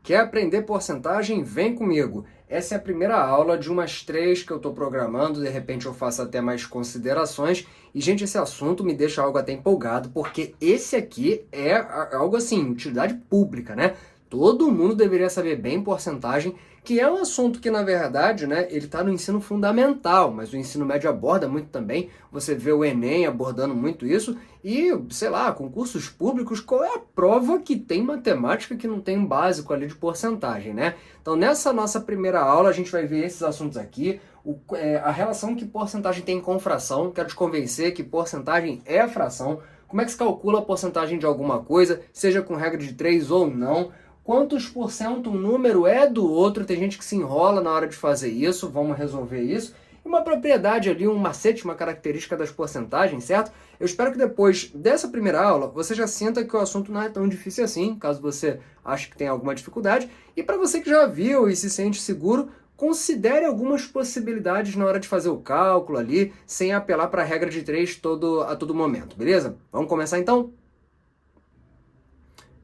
Quer aprender porcentagem? Vem comigo. Essa é a primeira aula de umas 3 que eu estou programando, de repente eu faço até mais considerações. E, gente, esse assunto me deixa algo até empolgado, porque esse aqui é algo assim, utilidade pública, né? Todo mundo deveria saber bem porcentagem, que é um assunto que, na verdade, né, ele está no ensino fundamental, mas o ensino médio aborda muito também. Você vê o Enem abordando muito isso e, sei lá, concursos públicos, qual é a prova que tem matemática que não tem um básico ali de porcentagem, né? Então, nessa nossa primeira aula, a gente vai ver esses assuntos aqui, a relação que porcentagem tem com fração. Quero te convencer que porcentagem é fração. Como é que se calcula a porcentagem de alguma coisa, seja com regra de 3 ou não. Quantos por cento um número é do outro? Tem gente que se enrola na hora de fazer isso, vamos resolver isso. E uma propriedade ali, um macete, uma característica das porcentagens, certo? Eu espero que depois dessa primeira aula você já sinta que o assunto não é tão difícil assim, caso você ache que tem alguma dificuldade. E para você que já viu e se sente seguro, considere algumas possibilidades na hora de fazer o cálculo ali, sem apelar para a regra de 3 a todo momento, beleza? Vamos começar então?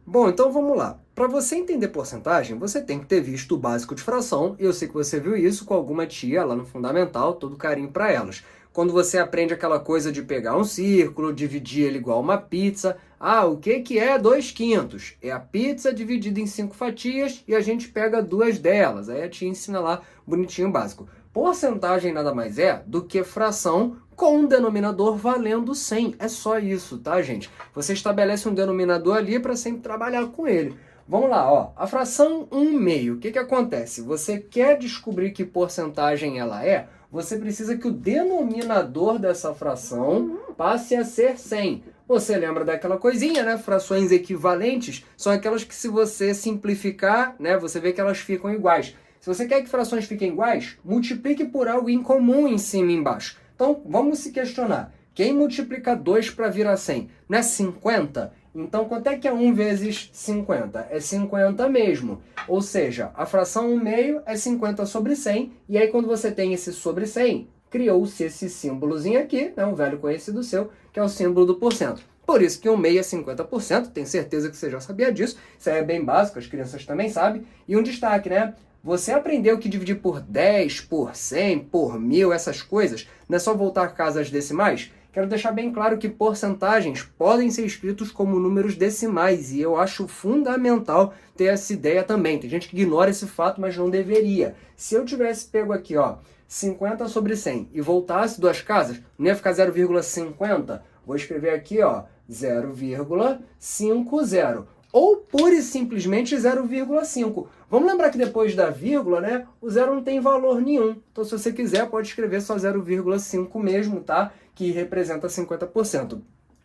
Bom, então vamos lá. Para você entender porcentagem, você tem que ter visto o básico de fração, e eu sei que você viu isso com alguma tia lá no fundamental, todo carinho para elas. Quando você aprende aquela coisa de pegar um círculo, dividir ele igual uma pizza. Ah, o que é 2/5? É a pizza dividida em 5 fatias e a gente pega 2 delas. Aí a tia ensina lá bonitinho o básico. Porcentagem nada mais é do que fração com um denominador valendo 100. É só isso, tá, gente? Você estabelece um denominador ali para sempre trabalhar com ele. Vamos lá, ó. A fração 1/2. O que acontece? Você quer descobrir que porcentagem ela é? Você precisa que o denominador dessa fração passe a ser 100. Você lembra daquela coisinha, né? Frações equivalentes são aquelas que, se você simplificar, né, você vê que elas ficam iguais. Se você quer que frações fiquem iguais, multiplique por algo em comum em cima e embaixo. Então, vamos se questionar. Quem multiplica 2 para virar 100? Não é 50? Então, quanto é que é 1 vezes 50? É 50 mesmo. Ou seja, a fração 1/2 é 50 sobre 100. E aí, quando você tem esse sobre 100, criou-se esse símbolozinho aqui, né, um velho conhecido seu, que é o símbolo do porcento. Por isso que 1/2 é 50%. Tenho certeza que você já sabia disso. Isso aí é bem básico, as crianças também sabem. E um destaque, né? Você aprendeu que dividir por 10, por 100, por 1000, essas coisas, não é só voltar casas decimais? Quero deixar bem claro que porcentagens podem ser escritos como números decimais, e eu acho fundamental ter essa ideia também. Tem gente que ignora esse fato, mas não deveria. Se eu tivesse pego aqui, ó, 50 sobre 100 e voltasse 2 casas, não ia ficar 0,50? Vou escrever aqui, ó, 0,50. Ou pura e simplesmente 0,5. Vamos lembrar que depois da vírgula, né, o zero não tem valor nenhum. Então, se você quiser, pode escrever só 0,5 mesmo, tá? Que representa 50%.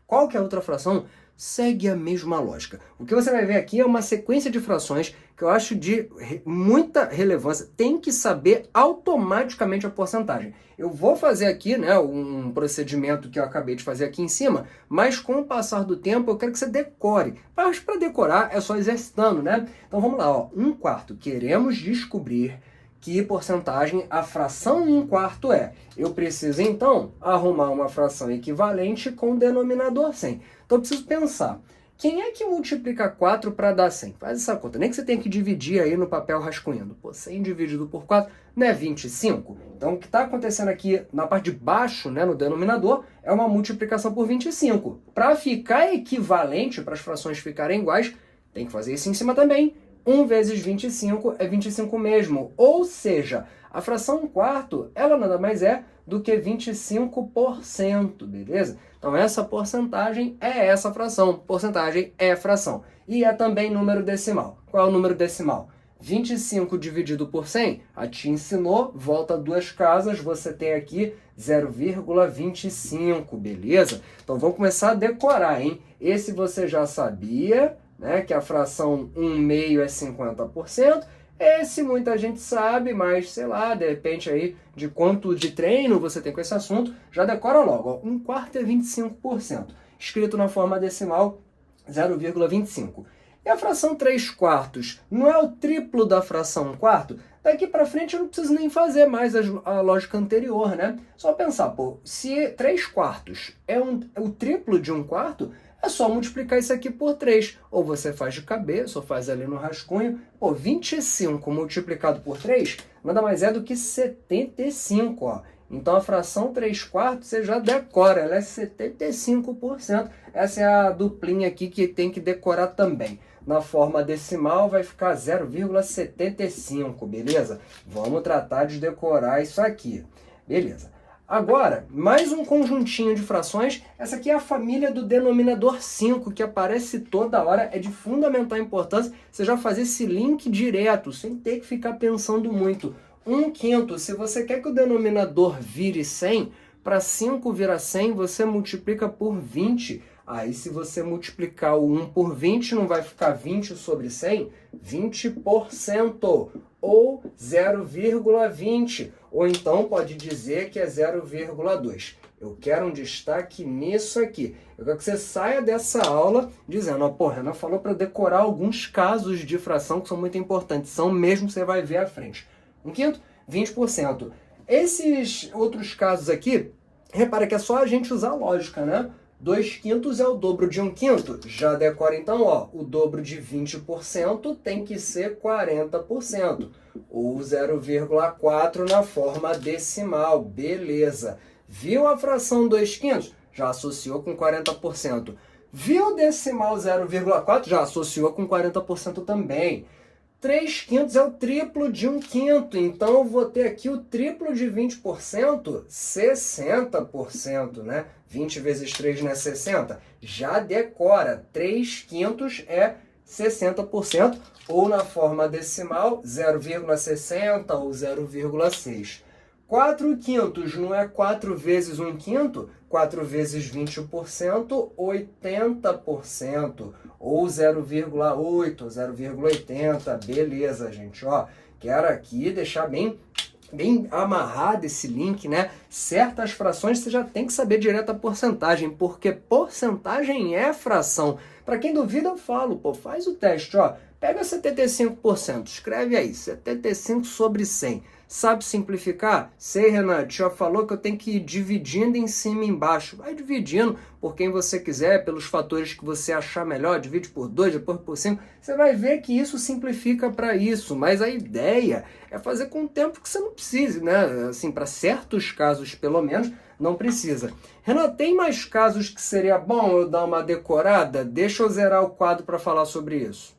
Qualquer outra fração segue a mesma lógica. O que você vai ver aqui é uma sequência de frações que eu acho de muita relevância. Tem que saber automaticamente a porcentagem. Eu vou fazer aqui, né, um procedimento que eu acabei de fazer aqui em cima, mas com o passar do tempo eu quero que você decore. Mas para decorar é só exercitando, né? Então vamos lá, ó. 1/4. Queremos descobrir que porcentagem a fração 1/4 é. Eu preciso, então, arrumar uma fração equivalente com o denominador 100. Então, eu preciso pensar. Quem é que multiplica 4 para dar 100? Faz essa conta. Nem que você tenha que dividir aí no papel rascunhando. Pô, 100 dividido por 4 não é 25? Então, o que está acontecendo aqui na parte de baixo, né, no denominador, é uma multiplicação por 25. Para ficar equivalente, para as frações ficarem iguais, tem que fazer isso em cima também. 1 vezes 25 é 25 mesmo. Ou seja, a fração 1/4, ela nada mais é do que 25%, beleza? Então essa porcentagem é essa fração. Porcentagem é fração. E é também número decimal. Qual é o número decimal? 25 dividido por 100, a tia ensinou, volta 2 casas, você tem aqui 0,25, beleza? Então vamos começar a decorar, hein? Esse você já sabia, né, que a fração 1/2 é 50%. Esse muita gente sabe, mas sei lá, de repente aí, de quanto de treino você tem com esse assunto, já decora logo. Ó, 1/4 é 25%, escrito na forma decimal 0,25. E a fração 3/4 não é o triplo da fração 1/4? Daqui para frente eu não preciso nem fazer mais a lógica anterior, né? Só pensar, pô, se 3/4 é o triplo de 1/4, é só multiplicar isso aqui por 3. Ou você faz de cabeça, ou faz ali no rascunho. Pô, 25 multiplicado por 3 nada mais é do que 75, ó. Então a fração 3/4 você já decora, ela é 75%. Essa é a duplinha aqui que tem que decorar também. Na forma decimal vai ficar 0,75, beleza? Vamos tratar de decorar isso aqui, beleza? Agora, mais um conjuntinho de frações. Essa aqui é a família do denominador 5, que aparece toda hora, é de fundamental importância você já fazer esse link direto, sem ter que ficar pensando muito. 1/5, se você quer que o denominador vire 100, para 5 virar 100, você multiplica por 20. Aí, se você multiplicar o 1 por 20, não vai ficar 20 sobre 100? 20%, ou 0,20. Ou então pode dizer que é 0,2. Eu quero um destaque nisso aqui. Eu quero que você saia dessa aula dizendo, ó, pô, Renan falou para eu decorar alguns casos de fração que são muito importantes. São mesmo, você vai ver à frente. 1/5, 20%. Esses outros casos aqui, repara que é só a gente usar a lógica, né? 2/5 é o dobro de 1/5. Já decora então, ó, o dobro de 20% tem que ser 40. Ou 0,4 na forma decimal. Beleza. Viu a fração 2/5? Já associou com 40%. Viu o decimal 0,4? Já associou com 40% também. 3/5 é o triplo de 1/5, então eu vou ter aqui o triplo de 20%, 60%, né? 20 vezes 3 não é 60? Já decora, 3/5 é 60%, ou na forma decimal, 0,60 ou 0,6. 4/5 não é 4 vezes 1/5? 4 vezes 20%, 80%. Ou 0,8, 0,80. Beleza, gente. Ó, quero aqui deixar bem amarrado esse link, né? Certas frações você já tem que saber direto a porcentagem, porque porcentagem é fração. Para quem duvida, eu falo, pô, faz o teste, ó. Pega 75%, escreve aí, 75 sobre 100. Sabe simplificar? Sei, Renan, já falou que eu tenho que ir dividindo em cima e embaixo. Vai dividindo por quem você quiser, pelos fatores que você achar melhor, divide por 2, depois por 5. Você vai ver que isso simplifica para isso, mas a ideia é fazer com o tempo que você não precise, né? Assim, para certos casos, pelo menos, não precisa. Renan, tem mais casos que seria bom eu dar uma decorada? Deixa eu zerar o quadro para falar sobre isso.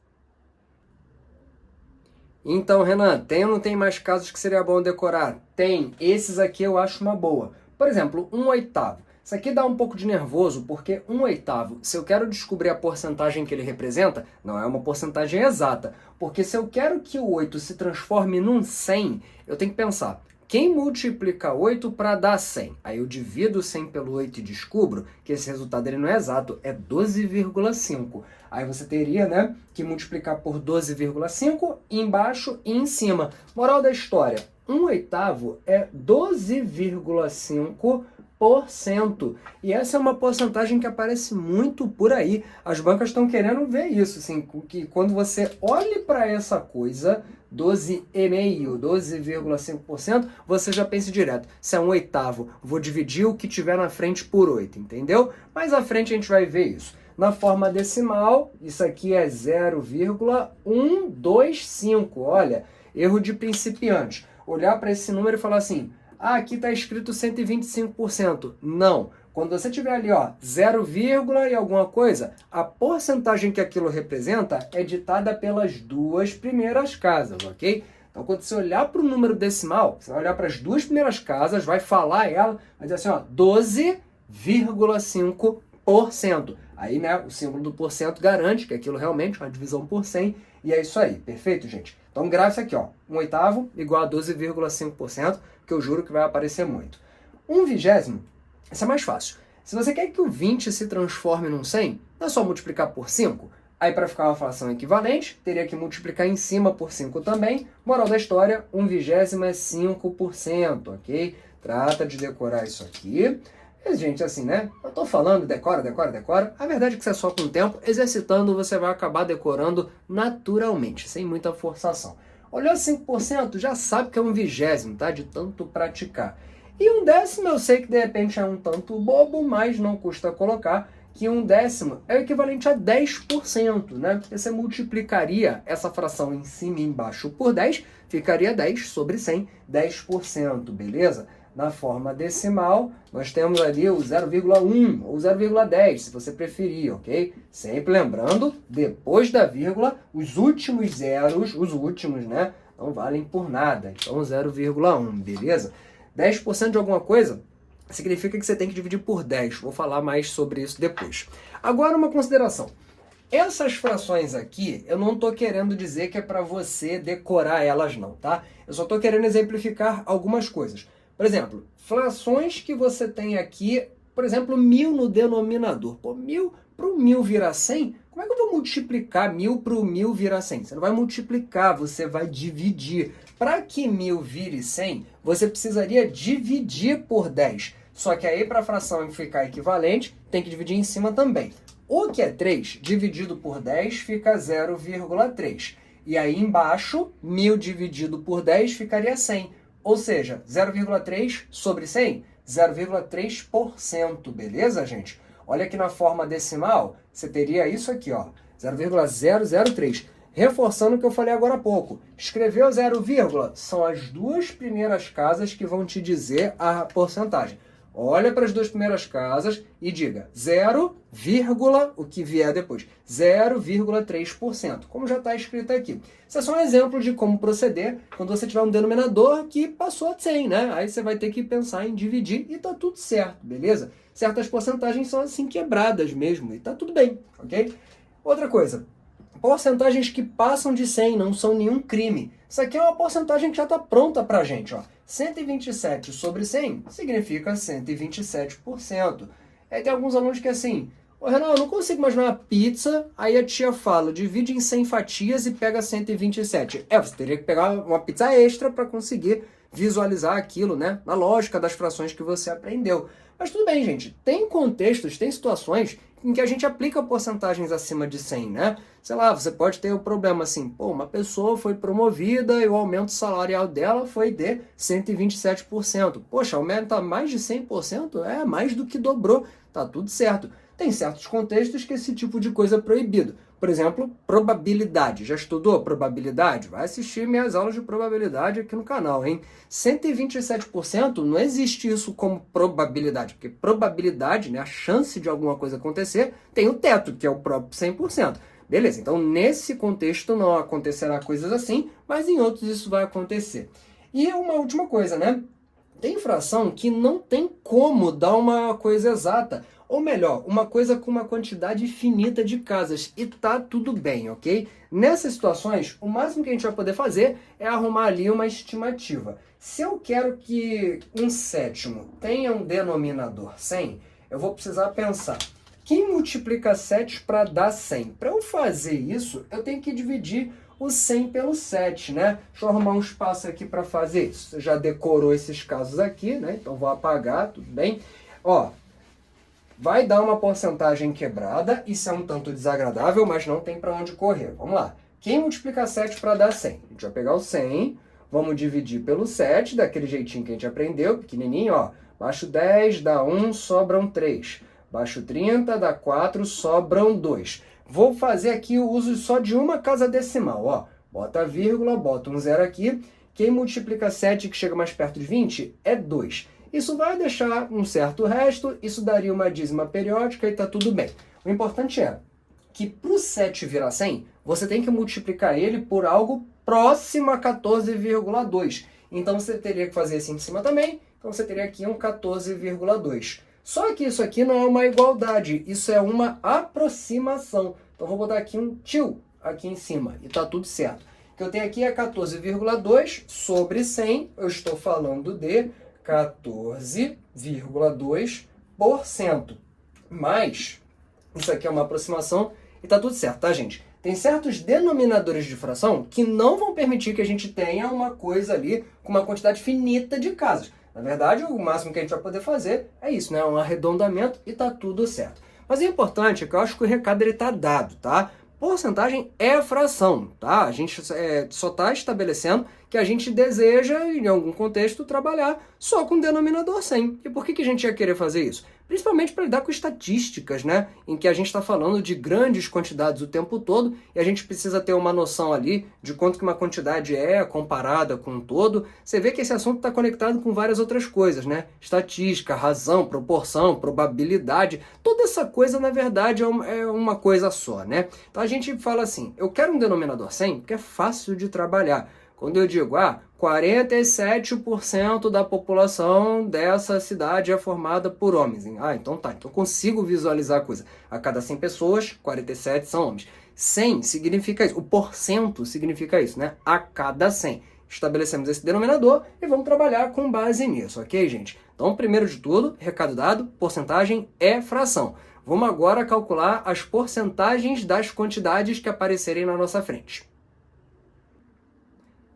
Então, Renan, tem ou não tem mais casos que seria bom decorar? Tem. Esses aqui eu acho uma boa. Por exemplo, 1/8. Isso aqui dá um pouco de nervoso, porque 1/8, se eu quero descobrir a porcentagem que ele representa, não é uma porcentagem exata. Porque se eu quero que o 8 se transforme num 100, eu tenho que pensar, quem multiplica 8 para dar 100? Aí eu divido 100 pelo 8 e descubro que esse resultado ele não é exato, é 12,5. Aí você teria, né, que multiplicar por 12,5 embaixo e em cima. Moral da história, 1/8 é 12,5%. E essa é uma porcentagem que aparece muito por aí. As bancas estão querendo ver isso, assim, que quando você olhe para essa coisa, 12,5%, 12,5%, você já pensa direto, se é 1/8, vou dividir o que tiver na frente por 8, entendeu? Mais à frente a gente vai ver isso. Na forma decimal, isso aqui é 0,125. Olha, erro de principiante. Olhar para esse número e falar assim, ah, aqui está escrito 125%. Não. Quando você tiver ali, ó, 0, e alguma coisa, a porcentagem que aquilo representa é ditada pelas duas primeiras casas, ok? Então, quando você olhar para o número decimal, você vai olhar para as duas primeiras casas, vai falar ela, vai dizer assim, ó, 12,5%. Aí, né, o símbolo do porcento garante que aquilo realmente é uma divisão por 100, e é isso aí, perfeito, gente? Então, grave isso aqui, ó, 1/8 igual a 12,5%, que eu juro que vai aparecer muito. 1/20, isso é mais fácil. Se você quer que o 20 se transforme num 100, não é só multiplicar por 5? Aí, para ficar uma fração equivalente, teria que multiplicar em cima por 5 também. Moral da história, 1/20 é 5%, ok? Trata de decorar isso aqui. Mas, gente, assim, né? Eu tô falando, decora. A verdade é que você é só com o tempo, exercitando, você vai acabar decorando naturalmente, sem muita forçação. Olhou 5%, já sabe que é 1/20, tá? De tanto praticar. E 1/10 eu sei que de repente é um tanto bobo, mas não custa colocar, que 1/10 é o equivalente a 10%, né? Porque você multiplicaria essa fração em cima e embaixo por 10, ficaria 10 sobre 100, 10%, beleza? Na forma decimal, nós temos ali o 0,1 ou 0,10, se você preferir, ok? Sempre lembrando, depois da vírgula, os últimos zeros, os últimos, né, não valem por nada. Então, 0,1, beleza? 10% de alguma coisa significa que você tem que dividir por 10. Vou falar mais sobre isso depois. Agora, uma consideração. Essas frações aqui, eu não estou querendo dizer que é para você decorar elas não, tá? Eu só estou querendo exemplificar algumas coisas. Por exemplo, frações que você tem aqui, por exemplo, 1000 no denominador. Pô, 1000 para o 1000 virar 100, como é que eu vou multiplicar 1000 para o 1000 virar 100? Você não vai multiplicar, você vai dividir. Para que 1000 vire 100, você precisaria dividir por 10. Só que aí, para a fração ficar equivalente, tem que dividir em cima também. O que é 3 dividido por 10 fica 0,3. E aí embaixo, 1000 dividido por 10 ficaria 100. Ou seja, 0,3 sobre 100, 0,3%, beleza, gente? Olha aqui na forma decimal, você teria isso aqui, ó, 0,003. Reforçando o que eu falei agora há pouco. Escreveu 0, são as duas primeiras casas que vão te dizer a porcentagem. Olha para as duas primeiras casas e diga 0, o que vier depois, 0,3%, como já está escrito aqui. Isso é só um exemplo de como proceder quando você tiver um denominador que passou de 100, né? Aí você vai ter que pensar em dividir e tá tudo certo, beleza? Certas porcentagens são assim quebradas mesmo e tá tudo bem, ok? Outra coisa, porcentagens que passam de 100 não são nenhum crime. Isso aqui é uma porcentagem que já está pronta para a gente, ó. 127 sobre 100 significa 127%. Aí tem alguns alunos que assim, ô Renan, eu não consigo imaginar uma pizza, aí a tia fala, divide em 100 fatias e pega 127. Você teria que pegar uma pizza extra para conseguir visualizar aquilo, né? Na lógica das frações que você aprendeu. Mas tudo bem, gente. Tem contextos, tem situações em que a gente aplica porcentagens acima de 100, né? Sei lá, você pode ter o problema assim, pô, uma pessoa foi promovida e o aumento salarial dela foi de 127%. Poxa, aumenta mais de 100%? É, mais do que dobrou. Tá tudo certo. Tem certos contextos que esse tipo de coisa é proibido. Por exemplo, probabilidade. Já estudou probabilidade? Vai assistir minhas aulas de probabilidade aqui no canal, hein? 127% não existe isso como probabilidade, porque probabilidade, né, a chance de alguma coisa acontecer, tem o teto, que é o próprio 100%. Beleza, então nesse contexto não acontecerá coisas assim, mas em outros isso vai acontecer. E uma última coisa, né? Tem fração que não tem como dar uma coisa exata. Ou melhor, uma coisa com uma quantidade finita de casas. E tá tudo bem, ok? Nessas situações, o máximo que a gente vai poder fazer é arrumar ali uma estimativa. Se eu quero que 1/7 tenha um denominador 100, eu vou precisar pensar. Quem multiplica 7 para dar 100? Para eu fazer isso, eu tenho que dividir o 100 pelo 7, né? Deixa eu arrumar um espaço aqui para fazer isso. Você já decorou esses casos aqui, né? Então vou apagar, tudo bem? Ó, vai dar uma porcentagem quebrada, isso é um tanto desagradável, mas não tem para onde correr. Vamos lá. Quem multiplica 7 para dar 100? A gente vai pegar o 100, vamos dividir pelo 7, daquele jeitinho que a gente aprendeu, pequenininho, ó. Baixo 10, dá 1, sobram 3. Baixo 30, dá 4, sobram 2. Vou fazer aqui o uso só de uma casa decimal, ó. Bota a vírgula, bota um zero aqui. Quem multiplica 7, que chega mais perto de 20, é 2. Isso vai deixar um certo resto, isso daria uma dízima periódica e tá tudo bem. O importante é que para o 7 virar 100, você tem que multiplicar ele por algo próximo a 14,2. Então você teria que fazer assim em cima também, então você teria aqui um 14,2. Só que isso aqui não é uma igualdade, isso é uma aproximação. Então vou botar aqui um tio aqui em cima e tá tudo certo. O que eu tenho aqui é 14,2 sobre 100, eu estou falando de 14,2%. Mas isso aqui é uma aproximação e tá tudo certo, tá, gente? Tem certos denominadores de fração que não vão permitir que a gente tenha uma coisa ali com uma quantidade finita de casas. Na verdade, o máximo que a gente vai poder fazer é isso, né? Um arredondamento e tá tudo certo. Mas o importante é que eu acho que o recado ele tá dado, tá? Porcentagem é fração, tá? A gente só está estabelecendo que a gente deseja, em algum contexto, trabalhar só com denominador 100. E por que a gente ia querer fazer isso? Principalmente para lidar com estatísticas, né? Em que a gente está falando de grandes quantidades o tempo todo e a gente precisa ter uma noção ali de quanto que uma quantidade é comparada com um todo. Você vê que esse assunto está conectado com várias outras coisas, né? Estatística, razão, proporção, probabilidade, toda essa coisa, na verdade, é uma coisa só, né? Então a gente fala assim, eu quero um denominador 100 porque é fácil de trabalhar. Quando eu digo, 47% da população dessa cidade é formada por homens. Então tá, então eu consigo visualizar a coisa. A cada 100 pessoas, 47 são homens. 100 significa isso, o porcento significa isso, né? A cada 100. Estabelecemos esse denominador e vamos trabalhar com base nisso, ok, gente? Então, primeiro de tudo, recado dado, porcentagem é fração. Vamos agora calcular as porcentagens das quantidades que aparecerem na nossa frente.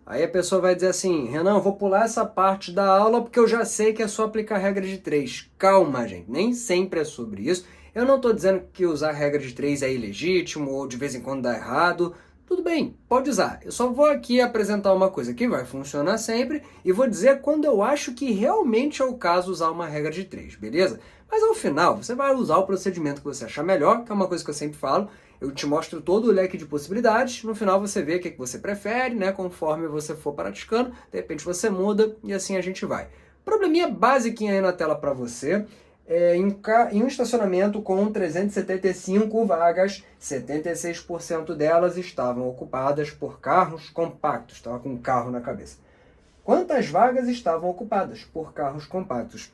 Aí a pessoa vai dizer assim, Renan, eu vou pular essa parte da aula porque eu já sei que é só aplicar a regra de 3. Calma, gente, nem sempre é sobre isso. Eu não estou dizendo que usar a regra de 3 é ilegítimo ou de vez em quando dá errado. Tudo bem, pode usar. Eu só vou aqui apresentar uma coisa que vai funcionar sempre e vou dizer quando eu acho que realmente é o caso usar uma regra de 3, beleza? Mas ao final, você vai usar o procedimento que você achar melhor, que é uma coisa que eu sempre falo. Eu te mostro todo o leque de possibilidades, no final você vê o que você prefere, né? Conforme você for praticando, de repente você muda e assim a gente vai. Probleminha basiquinha aí na tela para você. Em um estacionamento com 375 vagas, 76% delas estavam ocupadas por carros compactos. Estava com um carro na cabeça. Quantas vagas estavam ocupadas por carros compactos?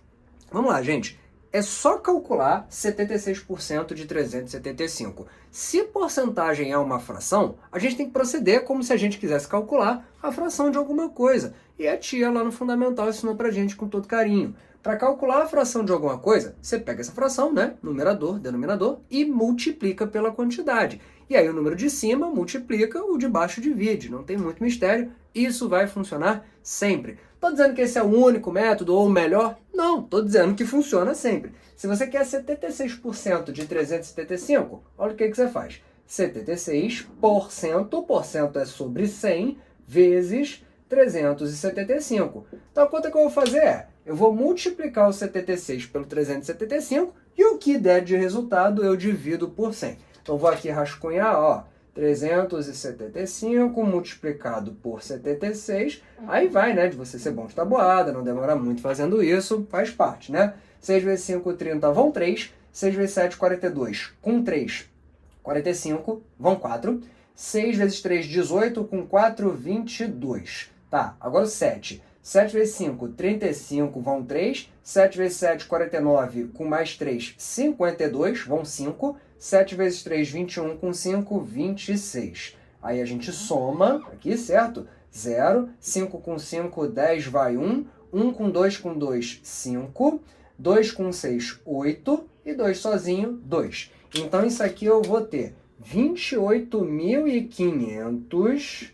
Vamos lá, gente. É só calcular 76% de 375. Se porcentagem é uma fração, a gente tem que proceder como se a gente quisesse calcular a fração de alguma coisa. E a tia lá no Fundamental ensinou pra gente com todo carinho. Para calcular a fração de alguma coisa, você pega essa fração, né, numerador, denominador, e multiplica pela quantidade. E aí o número de cima multiplica, o de baixo divide. Não tem muito mistério, isso vai funcionar sempre. Estou dizendo que esse é o único método ou o melhor? Não, estou dizendo que funciona sempre. Se você quer 76% de 375, olha o que você faz. 76%, o porcento é sobre 100, vezes 375. Então a conta que eu vou fazer é, eu vou multiplicar o 76 pelo 375 e o que der de resultado eu divido por 100. Então vou aqui rascunhar, 375 multiplicado por 76, aí vai, né, de você ser bom de tabuada, não demora muito fazendo isso, faz parte, né? 6 vezes 5, 30, vão 3, 6 vezes 7, 42, com 3, 45, vão 4, 6 vezes 3, 18, com 4, 22. Tá, agora o 7. 7 vezes 5, 35, vão 3. 7 vezes 7, 49, com mais 3, 52, vão 5. 7 vezes 3, 21, com 5, 26. Aí a gente soma, aqui, certo? 0, 5 com 5, 10, vai 1. 1 com 2, 5. 2 com 6, 8. E 2 sozinho, 2. Então isso aqui eu vou ter 28.500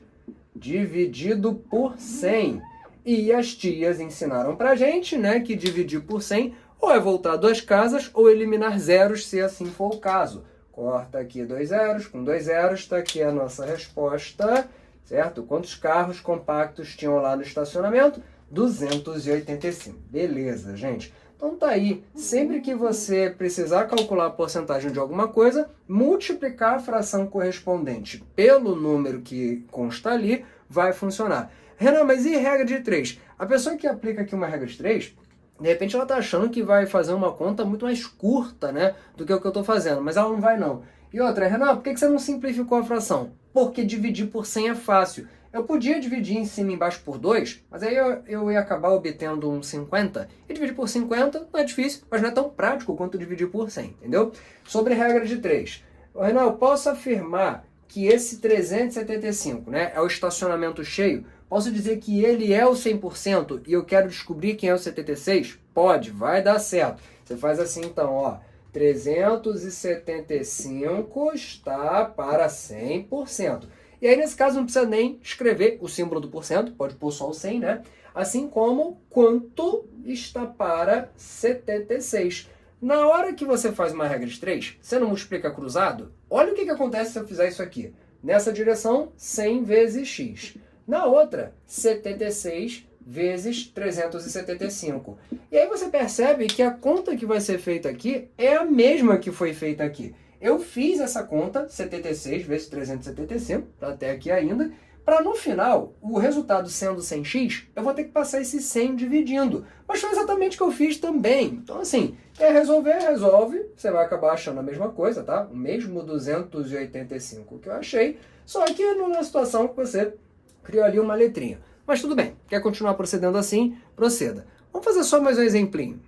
dividido por 100. E as tias ensinaram pra gente, né, que dividir por 100 ou é voltar 2 casas ou eliminar zeros, se assim for o caso. Corta aqui 2 zeros, com 2 zeros está aqui a nossa resposta, certo? Quantos carros compactos tinham lá no estacionamento? 285. Beleza, gente. Então tá aí, sempre que você precisar calcular a porcentagem de alguma coisa, multiplicar a fração correspondente pelo número que consta ali, vai funcionar. Renan, mas e regra de 3? A pessoa que aplica aqui uma regra de 3, de repente ela está achando que vai fazer uma conta muito mais curta, né, do que o que eu estou fazendo, mas ela não vai não. E outra, Renan, por que você não simplificou a fração? Porque dividir por 100 é fácil. Eu podia dividir em cima e embaixo por 2, mas aí eu ia acabar obtendo um 50. E dividir por 50 não é difícil, mas não é tão prático quanto dividir por 100, entendeu? Sobre regra de 3. Renan, eu posso afirmar que esse 375, né, é o estacionamento cheio? Posso dizer que ele é o 100% e eu quero descobrir quem é o 76? Pode, vai dar certo. Você faz assim então, 375 está para 100%. E aí, nesse caso, não precisa nem escrever o símbolo do porcento, pode pôr só o 100, né? Assim como quanto está para 76. Na hora que você faz uma regra de 3, você não multiplica cruzado? Olha o que acontece se eu fizer isso aqui. Nessa direção, 100 vezes x. Na outra, 76 vezes 375. E aí você percebe que a conta que vai ser feita aqui é a mesma que foi feita aqui. Eu fiz essa conta, 76 vezes 375, está até aqui ainda, para no final, o resultado sendo 100x, eu vou ter que passar esse 100 dividindo. Mas foi exatamente o que eu fiz também. Então assim, quer resolver, resolve, você vai acabar achando a mesma coisa, tá? O mesmo 285 que eu achei, só que numa situação que você criou ali uma letrinha. Mas tudo bem, quer continuar procedendo assim? Proceda. Vamos fazer só mais um exemplinho.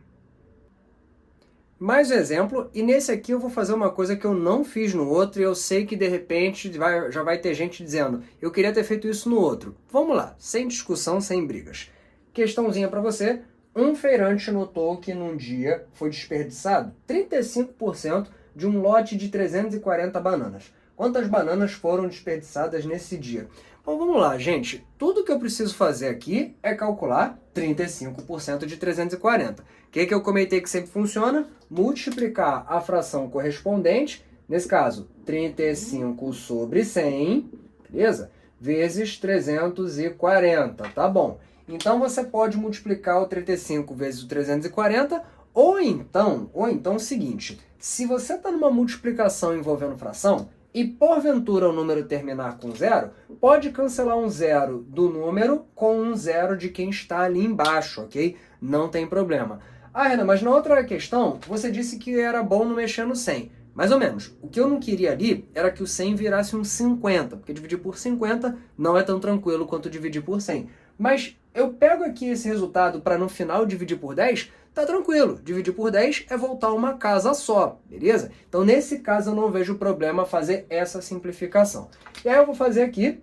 Mais um exemplo, e nesse aqui eu vou fazer uma coisa que eu não fiz no outro e eu sei que de repente já vai ter gente dizendo eu queria ter feito isso no outro. Vamos lá, sem discussão, sem brigas. Questãozinha para você. Um feirante notou que num dia foi desperdiçado 35% de um lote de 340 bananas. Quantas bananas foram desperdiçadas nesse dia? Bom, vamos lá, gente. Tudo que eu preciso fazer aqui é calcular 35% de 340. O que eu comentei que sempre funciona? Multiplicar a fração correspondente, nesse caso, 35 sobre 100, beleza? Vezes 340, tá bom. Então você pode multiplicar o 35 vezes o 340, ou então o seguinte, se você está numa multiplicação envolvendo fração, e porventura o número terminar com zero, pode cancelar um zero do número com um zero de quem está ali embaixo, ok? Não tem problema. Ah, Renan, mas na outra questão, você disse que era bom não mexer no 100. Mais ou menos. O que eu não queria ali era que o 100 virasse um 50, porque dividir por 50 não é tão tranquilo quanto dividir por 100. Mas eu pego aqui esse resultado para no final dividir por 10, tá tranquilo. Dividir por 10 é voltar a uma casa só, beleza? Então nesse caso eu não vejo problema fazer essa simplificação. E aí eu vou fazer aqui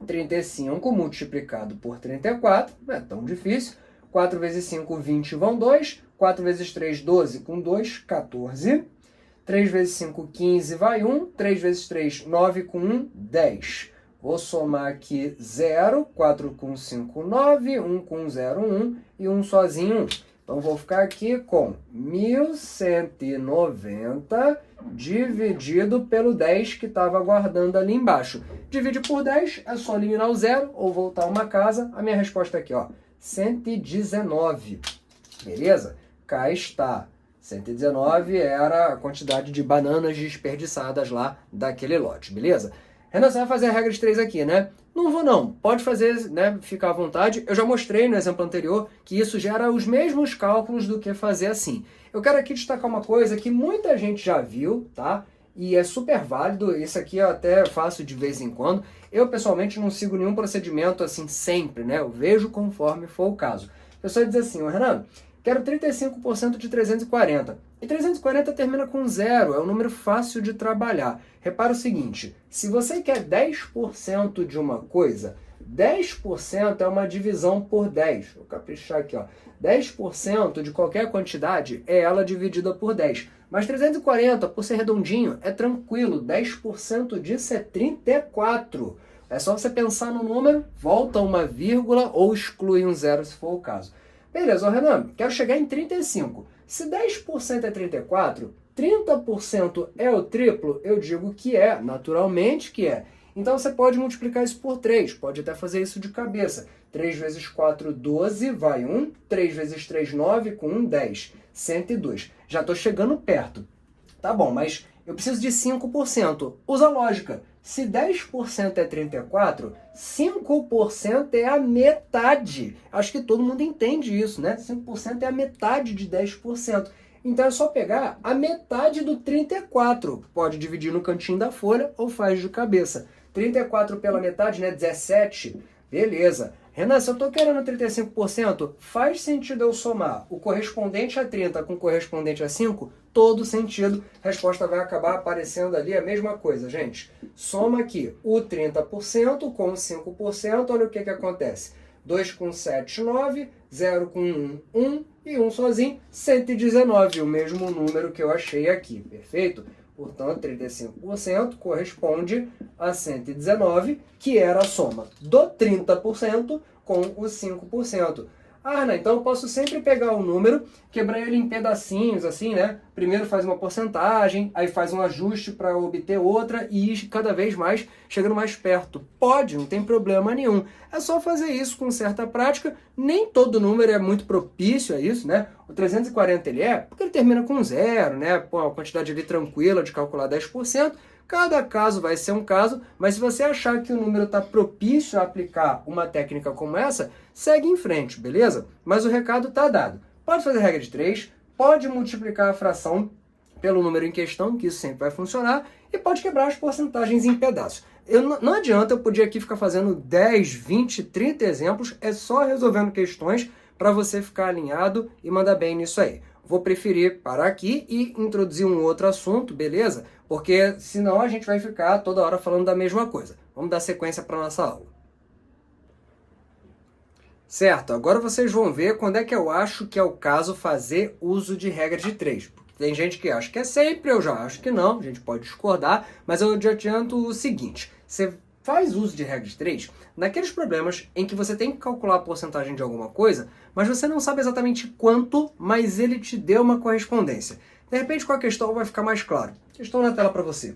35 multiplicado por 34, não é tão difícil. 4 vezes 5, 20 vão 2. 4 vezes 3, 12 com 2, 14. 3 vezes 5, 15 vai 1. 3 vezes 3, 9 com 1, 10. Vou somar aqui 0, 4 com 5, 9, 1 com 0, 1 e 1 sozinho, 1. Então vou ficar aqui com 1190 dividido pelo 10 que estava guardando ali embaixo. Dividir por 10 é só eliminar o zero ou voltar a uma casa. A minha resposta aqui, ó, 119. Beleza? Cá está. 119 era a quantidade de bananas desperdiçadas lá daquele lote, beleza? Renan, você vai fazer a regra de 3 aqui, né? Não vou não, pode fazer, né, ficar à vontade. Eu já mostrei no exemplo anterior que isso gera os mesmos cálculos do que fazer assim. Eu quero aqui destacar uma coisa que muita gente já viu, tá? E é super válido, isso aqui eu até faço de vez em quando. Eu pessoalmente não sigo nenhum procedimento assim sempre, né? Eu vejo conforme for o caso. A pessoa diz assim, Renan, quero 35% de 340. E 340 termina com zero, é um número fácil de trabalhar. Repara o seguinte, se você quer 10% de uma coisa, 10% é uma divisão por 10. Vou caprichar aqui, ó. 10% de qualquer quantidade é ela dividida por 10. Mas 340, por ser redondinho, é tranquilo. 10% disso é 34. É só você pensar no número, volta uma vírgula ou exclui um zero se for o caso. Beleza, Renan, quero chegar em 35. Se 10% é 34, 30% é o triplo, eu digo que é, naturalmente que é. Então você pode multiplicar isso por 3, pode até fazer isso de cabeça. 3 vezes 4, 12, vai 1. 3 vezes 3, 9, com 1, 10. 102. Já estou chegando perto. Tá bom, mas eu preciso de 5%. Usa lógica. Se 10% é 34, 5% é a metade. Acho que todo mundo entende isso, né? 5% é a metade de 10%. Então é só pegar a metade do 34. Pode dividir no cantinho da folha ou faz de cabeça. 34 pela metade, né? 17. Beleza. Renan, se eu estou querendo 35%, faz sentido eu somar o correspondente a 30 com o correspondente a 5? Todo sentido. A resposta vai acabar aparecendo ali a mesma coisa, gente. Soma aqui o 30% com o 5%, olha o que acontece. 2 com 7, 9, 0 com 1, 1 e 1 sozinho, 119, o mesmo número que eu achei aqui, perfeito? Portanto, 35% corresponde a 119, que era a soma do 30% com o 5%. Ah, Renan, então eu posso sempre pegar o número, quebrar ele em pedacinhos, assim, né? Primeiro faz uma porcentagem, aí faz um ajuste para obter outra e ir cada vez mais chegando mais perto. Pode, não tem problema nenhum. É só fazer isso com certa prática. Nem todo número é muito propício a isso, né? O 340 ele é porque ele termina com zero, né? Pô, uma quantidade ali tranquila de calcular 10%. Cada caso vai ser um caso, mas se você achar que o número está propício a aplicar uma técnica como essa, segue em frente, beleza? Mas o recado está dado. Pode fazer regra de 3, pode multiplicar a fração pelo número em questão, que isso sempre vai funcionar, e pode quebrar as porcentagens em pedaços. Não adianta eu poder aqui ficar fazendo 10, 20, 30 exemplos, é só resolvendo questões para você ficar alinhado e mandar bem nisso aí. Vou preferir parar aqui e introduzir um outro assunto, beleza? Porque senão a gente vai ficar toda hora falando da mesma coisa. Vamos dar sequência para a nossa aula. Certo, agora vocês vão ver quando é que eu acho que é o caso fazer uso de regra de 3. Tem gente que acha que é sempre, eu já acho que não, a gente pode discordar, mas eu te adianto o seguinte, você faz uso de regra de 3 naqueles problemas em que você tem que calcular a porcentagem de alguma coisa, mas você não sabe exatamente quanto, mas ele te deu uma correspondência. De repente, com a questão vai ficar mais claro. Questão na tela para você.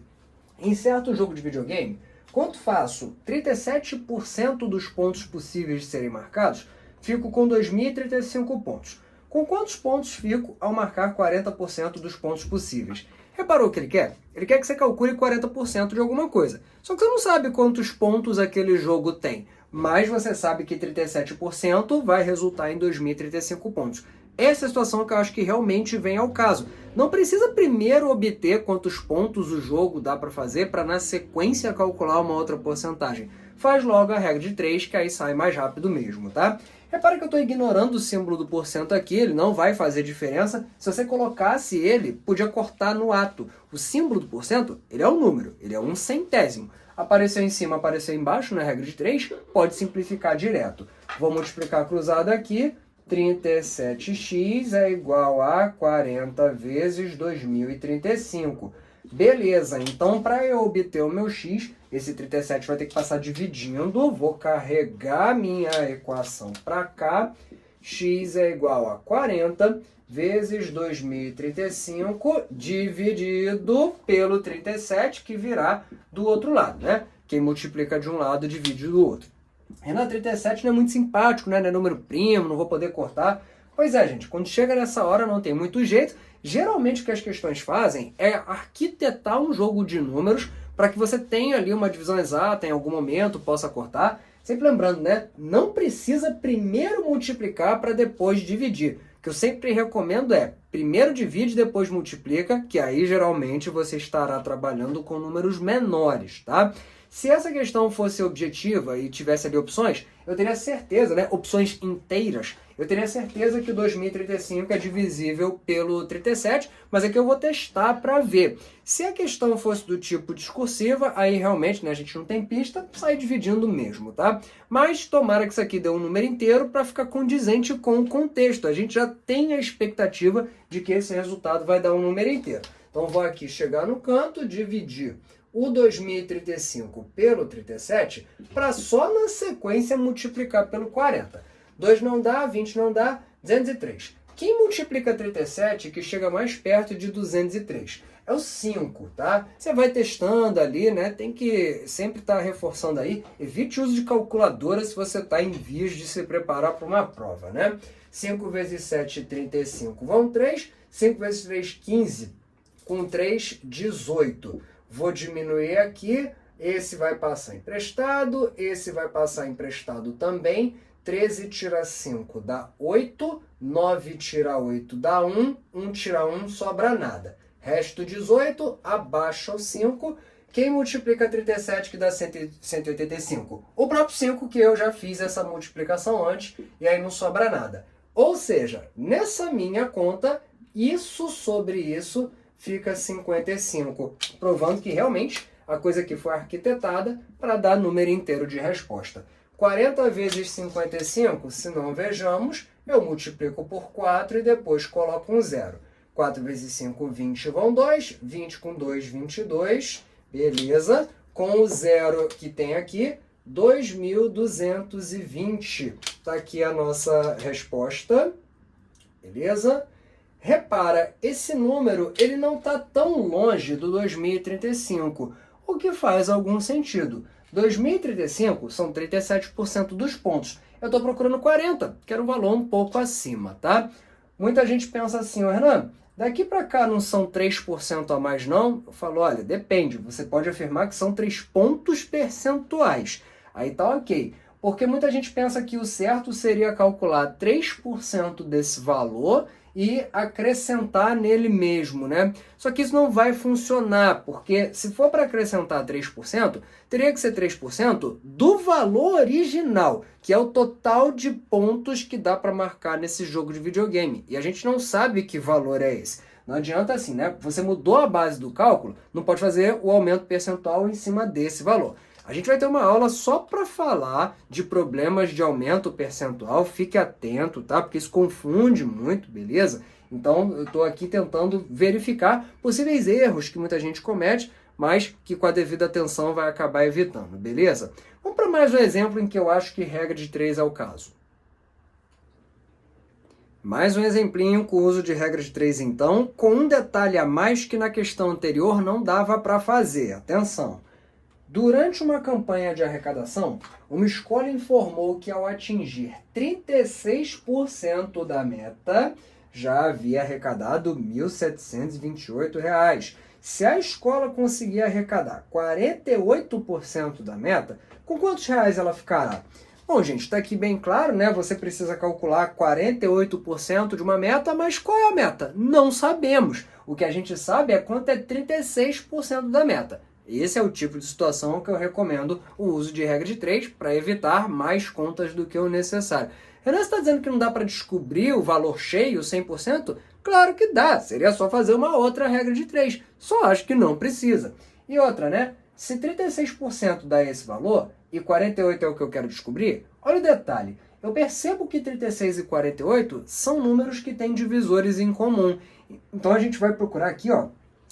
Em certo jogo de videogame, quanto faço 37% dos pontos possíveis de serem marcados, fico com 2.035 pontos. Com quantos pontos fico ao marcar 40% dos pontos possíveis? Reparou o que ele quer? Ele quer que você calcule 40% de alguma coisa. Só que você não sabe quantos pontos aquele jogo tem. Mas você sabe que 37% vai resultar em 2.035 pontos. Essa é a situação que eu acho que realmente vem ao caso. Não precisa primeiro obter quantos pontos o jogo dá para fazer para na sequência calcular uma outra porcentagem. Faz logo a regra de 3, que aí sai mais rápido mesmo, tá? Repara que eu estou ignorando o símbolo do porcento aqui, ele não vai fazer diferença. Se você colocasse ele, podia cortar no ato. O símbolo do porcento, ele é um número, ele é um centésimo. Apareceu em cima, apareceu embaixo na regra de 3, pode simplificar direto. Vou multiplicar cruzado aqui, 37x é igual a 40 vezes 2035. Beleza, então para eu obter o meu x, esse 37 vai ter que passar dividindo, vou carregar minha equação para cá, x é igual a 40 vezes 2035 dividido pelo 37, que virá do outro lado, né? Quem multiplica de um lado divide do outro. Renan, 37 não é muito simpático, né? Não é número primo, não vou poder cortar. Pois é, gente, quando chega nessa hora não tem muito jeito. Geralmente o que as questões fazem é arquitetar um jogo de números para que você tenha ali uma divisão exata em algum momento, possa cortar. Sempre lembrando, né? Não precisa primeiro multiplicar para depois dividir. O que eu sempre recomendo é, primeiro divide, depois multiplica, que aí geralmente você estará trabalhando com números menores, tá? Se essa questão fosse objetiva e tivesse ali opções, eu teria certeza, né, opções inteiras, eu teria certeza que o 2035 é divisível pelo 37, mas aqui eu vou testar para ver. Se a questão fosse do tipo discursiva, aí realmente, né, a gente não tem pista, sai dividindo mesmo, tá? Mas tomara que isso aqui dê um número inteiro para ficar condizente com o contexto. A gente já tem a expectativa de que esse resultado vai dar um número inteiro. Então vou aqui chegar no canto, dividir o 2035 pelo 37, para só na sequência multiplicar pelo 40. 2 não dá, 20 não dá, 203. Quem multiplica 37 que chega mais perto de 203? É o 5, tá? Você vai testando ali, né? Tem que sempre estar reforçando aí. Evite o uso de calculadora se você está em vias de se preparar para uma prova, né? 5 vezes 7, 35 vão 3. 5 vezes 3, 15. Com 3, 18. Vou diminuir aqui, esse vai passar emprestado, esse vai passar emprestado também. 13 tira 5 dá 8, 9 tira 8 dá 1, 1 tira 1 sobra nada. Resto 18, abaixa o 5. Quem multiplica 37 que dá 185? O próprio 5 que eu já fiz essa multiplicação antes e aí não sobra nada. Ou seja, nessa minha conta, isso sobre isso fica 55, provando que realmente a coisa aqui foi arquitetada para dar número inteiro de resposta. 40 vezes 55, se não vejamos, eu multiplico por 4 e depois coloco um zero. 4 vezes 5, 20 vão 2, 20 com 2, 22, beleza. Com o zero que tem aqui, 2.220. Tá aqui a nossa resposta. Beleza? Repara, esse número ele não está tão longe do 2035, o que faz algum sentido. 2035 são 37% dos pontos. Eu estou procurando 40, que era um valor um pouco acima, tá? Muita gente pensa assim, Renan, daqui para cá não são 3% a mais não? Eu falo, olha, depende, você pode afirmar que são 3 pontos percentuais. Aí tá ok. Porque muita gente pensa que o certo seria calcular 3% desse valor e acrescentar nele mesmo, né? Só que isso não vai funcionar, porque se for para acrescentar 3%, teria que ser 3% do valor original, que é o total de pontos que dá para marcar nesse jogo de videogame. E a gente não sabe que valor é esse. Não adianta assim, né? Você mudou a base do cálculo, não pode fazer o aumento percentual em cima desse valor. A gente vai ter uma aula só para falar de problemas de aumento percentual, fique atento, tá? Porque isso confunde muito, beleza? Então, eu estou aqui tentando verificar possíveis erros que muita gente comete, mas que com a devida atenção vai acabar evitando, beleza? Vamos para mais um exemplo em que eu acho que regra de 3 é o caso. Mais um exemplinho com o uso de regra de 3, então, com um detalhe a mais que na questão anterior não dava para fazer. Atenção! Durante uma campanha de arrecadação, uma escola informou que ao atingir 36% da meta, já havia arrecadado R$ 1.728. Se a escola conseguir arrecadar 48% da meta, com quantos reais ela ficará? Bom, gente, está aqui bem claro, né? Você precisa calcular 48% de uma meta, mas qual é a meta? Não sabemos. O que a gente sabe é quanto é 36% da meta. Esse é o tipo de situação que eu recomendo o uso de regra de 3 para evitar mais contas do que o necessário. Renan, você está dizendo que não dá para descobrir o valor cheio 100%? Claro que dá, seria só fazer uma outra regra de 3. Só acho que não precisa. E outra, né? Se 36% dá esse valor e 48% é o que eu quero descobrir, olha o detalhe. Eu percebo que 36 e 48 são números que têm divisores em comum. Então a gente vai procurar aqui, ó,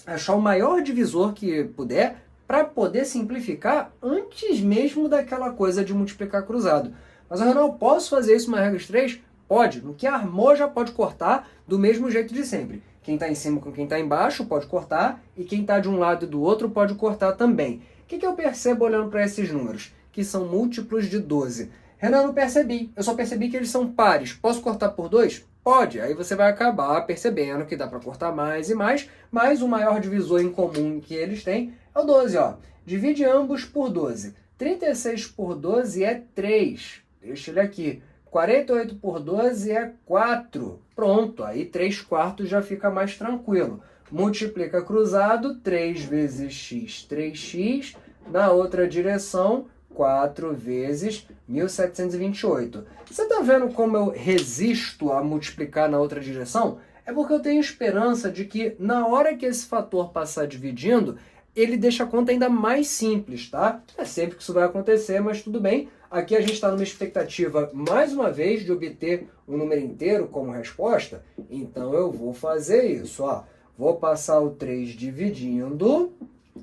achar o maior divisor que puder para poder simplificar antes mesmo daquela coisa de multiplicar cruzado. Mas, Renan, eu posso fazer isso uma regra de 3? Pode. No que armou já pode cortar do mesmo jeito de sempre. Quem está em cima com quem está embaixo pode cortar e quem está de um lado e do outro pode cortar também. O que eu percebo olhando para esses números? Que são múltiplos de 12. Renan, não percebi. Eu só percebi que eles são pares. Posso cortar por 2? Pode. Aí você vai acabar percebendo que dá para cortar mais e mais, mas o maior divisor em comum que eles têm é o 12, ó. Divide ambos por 12. 36 por 12 é 3. Deixa ele aqui. 48 por 12 é 4. Pronto, aí 3/4 já fica mais tranquilo. Multiplica cruzado, 3 vezes x, 3x. Na outra direção, 4 vezes 1.728. Você está vendo como eu resisto a multiplicar na outra direção? É porque eu tenho esperança de que na hora que esse fator passar dividindo, ele deixa a conta ainda mais simples, tá? É sempre que isso vai acontecer, mas tudo bem. Aqui a gente está numa expectativa, mais uma vez, de obter um número inteiro como resposta. Então eu vou fazer isso, ó. Vou passar o 3 dividindo,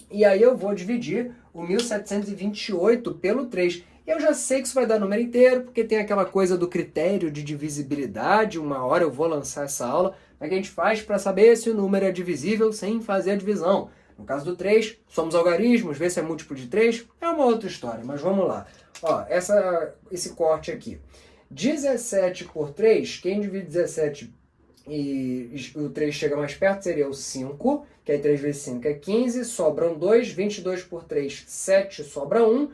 e aí eu vou dividir o 1.728 pelo 3. Eu já sei que isso vai dar número inteiro, porque tem aquela coisa do critério de divisibilidade. Uma hora eu vou lançar essa aula. Como é que a gente faz para saber se o número é divisível sem fazer a divisão? No caso do 3, somos algarismos, ver se é múltiplo de 3, é uma outra história, mas vamos lá. Ó, esse corte aqui. 17 por 3, quem divide 17 e o 3 chega mais perto seria o 5, que aí 3 vezes 5 é 15, sobram 2, 22 por 3, 7, sobra 1,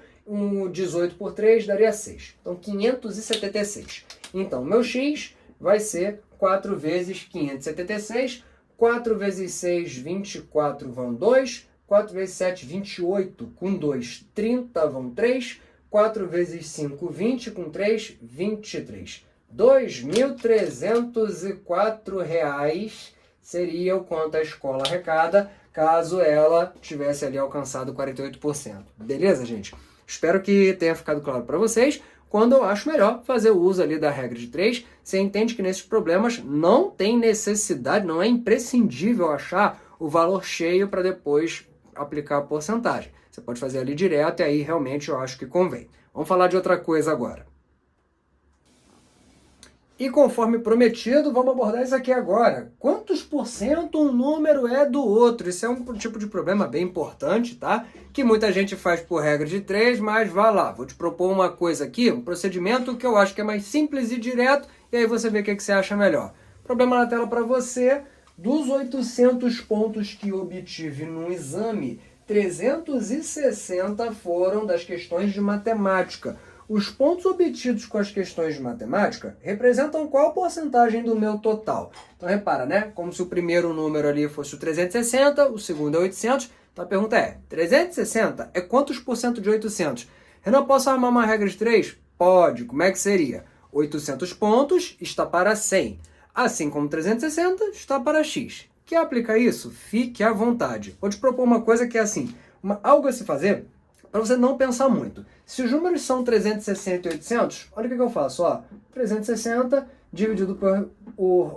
18 por 3 daria 6. Então, 576. Então, meu x vai ser 4 vezes 576, 4 vezes 6, 24 vão 2, 4 vezes 7, 28, com 2, 30 vão 3, 4 vezes 5, 20, com 3, 23. R$ 2.304 seria o quanto a escola arrecada, caso ela tivesse ali alcançado 48%. Beleza, gente? Espero que tenha ficado claro para vocês. Quando eu acho melhor fazer o uso ali da regra de 3, você entende que nesses problemas não tem necessidade, não é imprescindível achar o valor cheio para depois aplicar a porcentagem. Você pode fazer ali direto e aí realmente eu acho que convém. Vamos falar de outra coisa agora. E conforme prometido, vamos abordar isso aqui agora. Quantos por cento um número é do outro? Isso é um tipo de problema bem importante, tá? Que muita gente faz por regra de 3, mas vá lá. Vou te propor uma coisa aqui, um procedimento que eu acho que é mais simples e direto, e aí você vê o que você acha melhor. Problema na tela para você. Dos 800 pontos que obtive no exame, 360 foram das questões de matemática. Os pontos obtidos com as questões de matemática representam qual porcentagem do meu total? Então repara, né? Como se o primeiro número ali fosse o 360, o segundo é 800. Então a pergunta é, 360 é quantos por cento de 800? Renan, posso armar uma regra de 3? Pode. Como é que seria? 800 pontos está para 100. Assim como 360 está para x. Quer aplicar isso? Fique à vontade. Vou te propor uma coisa que é assim, algo a se fazer para você não pensar muito. Se os números são 360 e 800, olha o que eu faço. Ó, 360 dividido por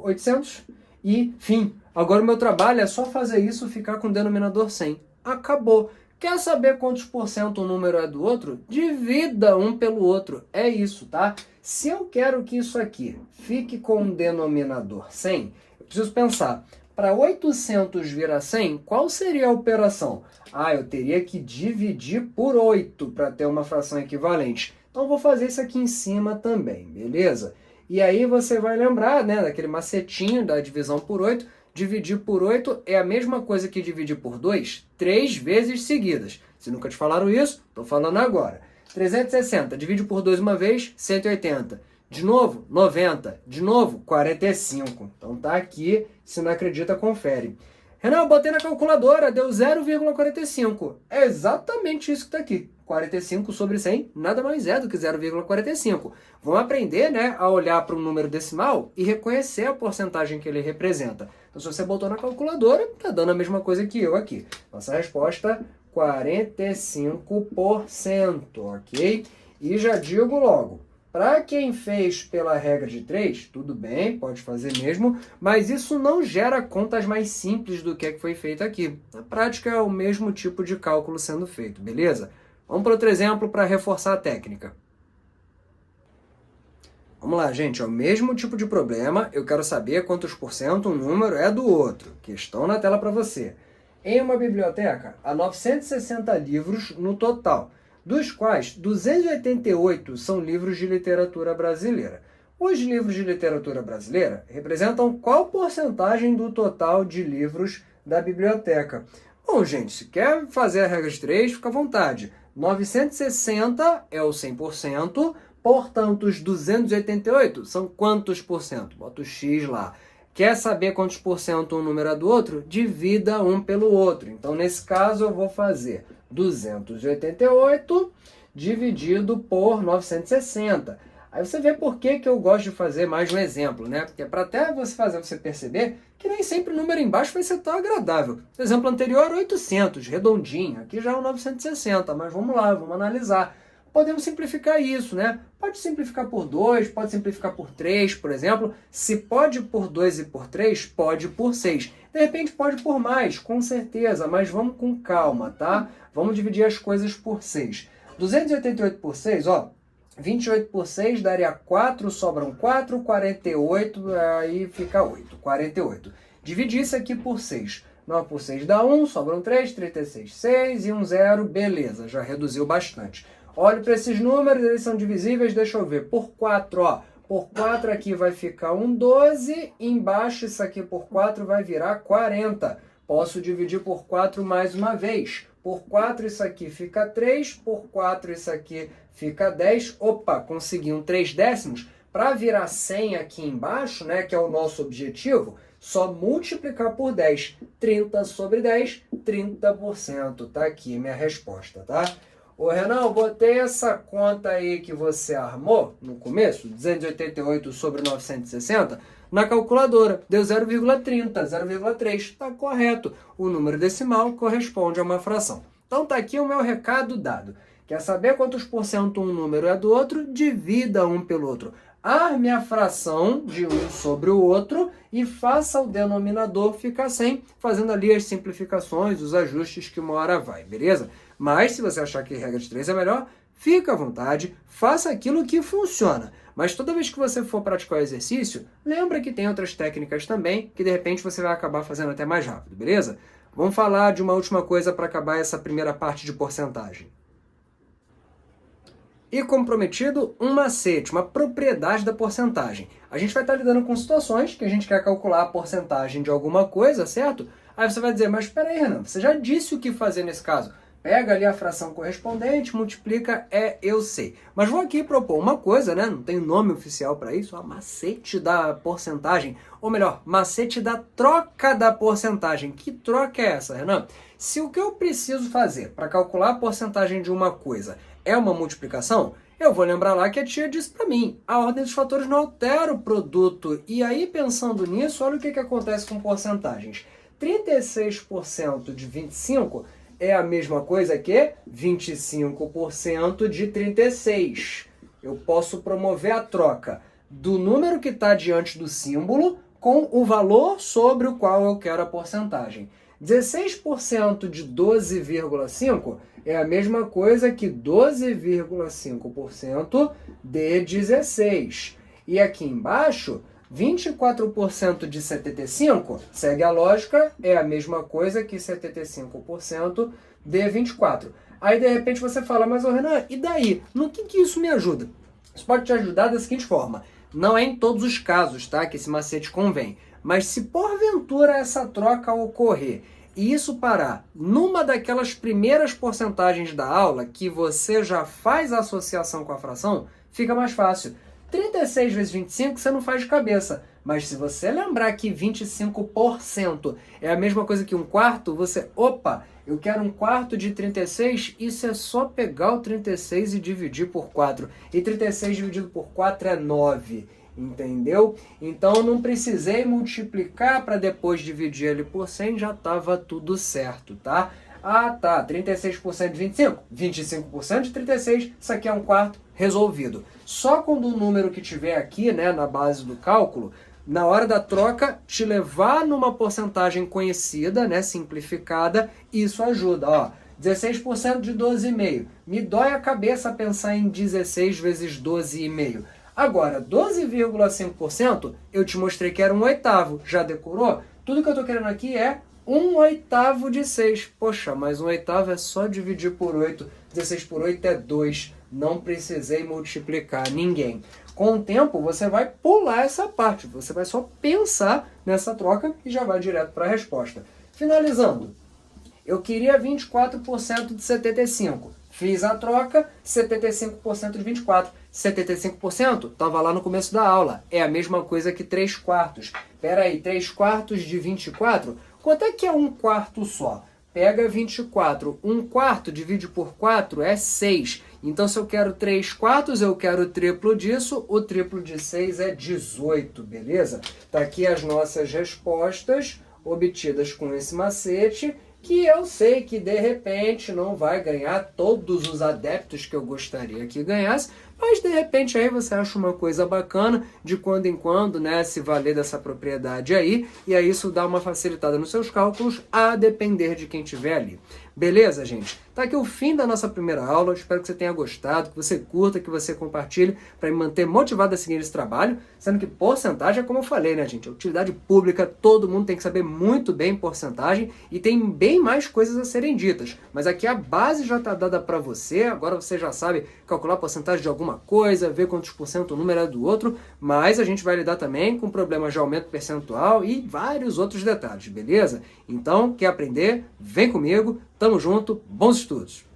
800 e fim. Agora o meu trabalho é só fazer isso e ficar com o denominador 100. Acabou. Quer saber quantos por cento um número é do outro? Divida um pelo outro. É isso, tá? Se eu quero que isso aqui fique com o denominador 100, eu preciso pensar, para 800 virar 100, qual seria a operação? Eu teria que dividir por 8 para ter uma fração equivalente. Então, vou fazer isso aqui em cima também, beleza? E aí você vai lembrar, né, daquele macetinho da divisão por 8. Dividir por 8 é a mesma coisa que dividir por 2 3 vezes seguidas. Se nunca te falaram isso, estou falando agora. 360, divide por 2 uma vez, 180. De novo, 90. De novo, 45. Então tá aqui, se não acredita, confere. Renan, eu botei na calculadora, deu 0,45. É exatamente isso que está aqui. 45 sobre 100 nada mais é do que 0,45. Vamos aprender, né, a olhar para um número decimal e reconhecer a porcentagem que ele representa. Então, se você botou na calculadora, está dando a mesma coisa que eu aqui. Nossa resposta, 45%, ok? E já digo logo, para quem fez pela regra de 3, tudo bem, pode fazer mesmo, mas isso não gera contas mais simples do que foi feito aqui. Na prática é o mesmo tipo de cálculo sendo feito, beleza? Vamos para outro exemplo para reforçar a técnica. Vamos lá, gente, é o mesmo tipo de problema, eu quero saber quantos por cento um número é do outro. Questão na tela para você. Em uma biblioteca, há 960 livros no total, dos quais 288 são livros de literatura brasileira. Os livros de literatura brasileira representam qual porcentagem do total de livros da biblioteca? Bom, gente, se quer fazer a regra de 3, fica à vontade. 960 é o 100%, portanto, os 288 são quantos por cento? Bota o X lá. Quer saber quantos por cento um número é do outro? Divida um pelo outro. Então, nesse caso, eu vou fazer 288 dividido por 960. Aí você vê por que eu gosto de fazer mais um exemplo, né? Porque é para até você perceber que nem sempre o número embaixo vai ser tão agradável. No exemplo anterior, 800, redondinho. Aqui já é o 960, mas vamos lá, vamos analisar. Podemos simplificar isso, né? Pode simplificar por 2, pode simplificar por 3, por exemplo. Se pode por 2 e por 3, pode por 6. De repente pode por mais, com certeza, mas vamos com calma, tá? Vamos dividir as coisas por 6. 288 por 6, ó, 28 por 6 daria 4, sobram 4, 48, aí fica 8, 48. Dividir isso aqui por 6. 9 por 6 dá 1, sobram 3, 36, 6 e um 0, beleza, já reduziu bastante. Olho para esses números, eles são divisíveis, deixa eu ver, por 4, ó. Por 4 aqui vai ficar um 12, embaixo isso aqui por 4 vai virar 40. Posso dividir por 4 mais uma vez. Por 4 isso aqui fica 3, por 4 isso aqui fica 10. Opa, consegui um 3 décimos. Para virar 100 aqui embaixo, né, que é o nosso objetivo, só multiplicar por 10. 30 sobre 10, 30%. Tá aqui minha resposta, tá? Ô Renan, eu botei essa conta aí que você armou no começo, 288 sobre 960, na calculadora. Deu 0,30, 0,3. Tá correto. O número decimal corresponde a uma fração. Então tá aqui o meu recado dado. Quer saber quantos por cento um número é do outro? Divida um pelo outro. Arme a fração de um sobre o outro e faça o denominador ficar 100, fazendo ali as simplificações, os ajustes que uma hora vai, beleza? Mas, se você achar que regra de 3 é melhor, fica à vontade, faça aquilo que funciona. Mas toda vez que você for praticar o exercício, lembra que tem outras técnicas também, que de repente você vai acabar fazendo até mais rápido, beleza? Vamos falar de uma última coisa para acabar essa primeira parte de porcentagem. E como prometido, um macete, uma propriedade da porcentagem. A gente vai estar lidando com situações que a gente quer calcular a porcentagem de alguma coisa, certo? Aí você vai dizer, mas espera aí, Renan, você já disse o que fazer nesse caso. Pega ali a fração correspondente, multiplica, eu sei. Mas vou aqui propor uma coisa, né? Não tem nome oficial para isso, ó, macete da porcentagem. Ou melhor, macete da troca da porcentagem. Que troca é essa, Renan? Se o que eu preciso fazer para calcular a porcentagem de uma coisa é uma multiplicação, eu vou lembrar lá que a tia disse para mim, a ordem dos fatores não altera o produto. E aí, pensando nisso, olha o que acontece com porcentagens. 36% de 25 é a mesma coisa que 25% de 36. Eu posso promover a troca do número que está diante do símbolo com o valor sobre o qual eu quero a porcentagem. 16% de 12,5 é a mesma coisa que 12,5% de 16. E aqui embaixo, 24% de 75, segue a lógica, é a mesma coisa que 75% de 24. Aí, de repente, você fala, mas, ô Renan, e daí? No que isso me ajuda? Isso pode te ajudar da seguinte forma. Não é em todos os casos, tá, que esse macete convém. Mas se porventura essa troca ocorrer e isso parar numa daquelas primeiras porcentagens da aula que você já faz a associação com a fração, fica mais fácil. 36 vezes 25 você não faz de cabeça, mas se você lembrar que 25% é a mesma coisa que um quarto, você, opa, eu quero um quarto de 36, isso é só pegar o 36 e dividir por 4. E 36 dividido por 4 é 9, entendeu? Então não precisei multiplicar para depois dividir ele por 100, já estava tudo certo, tá? Ah, tá, 36% de 25, 25% de 36, isso aqui é um quarto, resolvido. Só quando o número que tiver aqui, né, na base do cálculo, na hora da troca, te levar numa porcentagem conhecida, né, simplificada, isso ajuda, ó. 16% de 12,5. Me dói a cabeça pensar em 16 vezes 12,5. Agora, 12,5%, eu te mostrei que era um oitavo. Já decorou? Tudo que eu tô querendo aqui é 1/8 de 6. Poxa, mas 1/8 é só dividir por 8. 16 por 8 é 2. Não precisei multiplicar ninguém. Com o tempo, você vai pular essa parte. Você vai só pensar nessa troca e já vai direto para a resposta. Finalizando, eu queria 24% de 75. Fiz a troca, 75% de 24. 75% estava lá no começo da aula. É a mesma coisa que 3 quartos. Espera aí, 3 quartos de 24? Quanto é que é 1 quarto só? Pega 24. 1 quarto divide por 4 é 6. Então, se eu quero 3 quartos, eu quero o triplo disso. O triplo de 6 é 18, beleza? Tá aqui as nossas respostas obtidas com esse macete, que eu sei que de repente não vai ganhar todos os adeptos que eu gostaria que ganhasse, mas de repente aí você acha uma coisa bacana de quando em quando, né, se valer dessa propriedade aí, e aí isso dá uma facilitada nos seus cálculos, a depender de quem tiver ali. Beleza, gente? Tá aqui o fim da nossa primeira aula, espero que você tenha gostado, que você curta, que você compartilhe para me manter motivado a seguir esse trabalho, sendo que porcentagem é como eu falei, né, gente? É utilidade pública, todo mundo tem que saber muito bem porcentagem e tem bem mais coisas a serem ditas, mas aqui a base já está dada para você, agora você já sabe calcular a porcentagem de alguma coisa, ver quantos por cento o número é do outro, mas a gente vai lidar também com problemas de aumento percentual e vários outros detalhes, beleza? Então, quer aprender? Vem comigo, tamo junto, bons estudos!